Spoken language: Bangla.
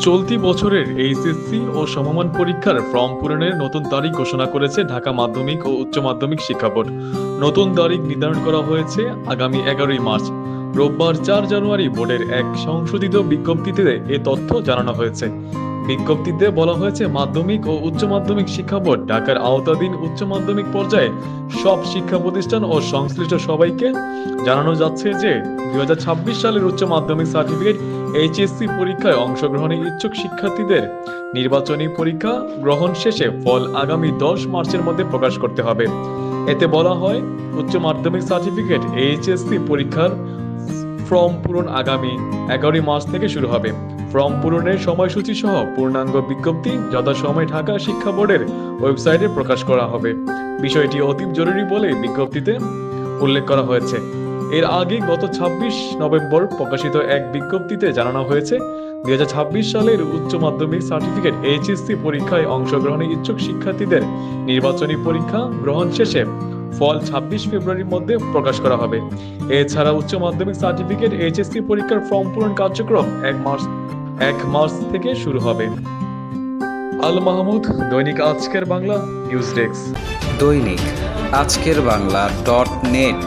চলতি বছরের এইচএসসি ও সমমান পরীক্ষার ফর্ম পূরণের নতুন তারিখ ঘোষণা করেছে ঢাকা মাধ্যমিক ও উচ্চ মাধ্যমিক শিক্ষা বোর্ড। নতুন তারিখ নির্ধারণ করা হয়েছে আগামী 11ই মার্চ। রোববার 4 জানুয়ারি বোর্ডের এক সংশোধিত বিজ্ঞপ্তিতে এ তথ্য জানানো হয়েছে। বিজ্ঞপ্তিতে বলা হয়েছে, মাধ্যমিক ও উচ্চ মাধ্যমিক শিক্ষা বোর্ড ঢাকার আওতাধীন উচ্চ মাধ্যমিক পর্যায়ে সব শিক্ষা প্রতিষ্ঠান ও সংশ্লিষ্ট সবাইকে জানানো যাচ্ছে যে 2026 সালের উচ্চ মাধ্যমিক সার্টিফিকেট এইচএসসি পরীক্ষায় অংশগ্রহণে ইচ্ছুক শিক্ষার্থীদের নির্বাচনী পরীক্ষা গ্রহণ শেষে ফল আগামী 10 মার্চের মধ্যে প্রকাশ করতে হবে। এতে বলা হয়, উচ্চ মাধ্যমিক সার্টিফিকেট এইচএসসি পরীক্ষার ফর্ম পূরণ আগামী 11 মার্চ থেকে শুরু হবে। ফর্ম পূরণের সময়সূচি সহ পূর্ণাঙ্গ বিজ্ঞপ্তি যথাসময়ে ঢাকা শিক্ষা বোর্ডের ওয়েবসাইটে প্রকাশ করা হবে। বিষয়টি অতীব জরুরি বলে বিজ্ঞপ্তিতে উল্লেখ করা হয়েছে। এর আগে গত 26 নভেম্বর প্রকাশিত এক বিজ্ঞপ্তিতে জানানো হয়েছে, 2026 সালের উচ্চ মাধ্যমিক সার্টিফিকেট এইচএসসি পরীক্ষায় অংশগ্রহণে ইচ্ছুক শিক্ষার্থীদের নির্বাচনী পরীক্ষা গ্রহণ শেষে ফল 26 ফেব্রুয়ারির মধ্যে প্রকাশ করা হবে। এছাড়া উচ্চ মাধ্যমিক সার্টিফিকেট এইচএসসি পরীক্ষার ফর্ম পূরণ কার্যক্রম 1 মার্চ থেকে শুরু হবে। আল মাহমুদ, দৈনিক আজকের বাংলা, নিউজ ডেস্ক। দৈনিক আজকের বাংলা .net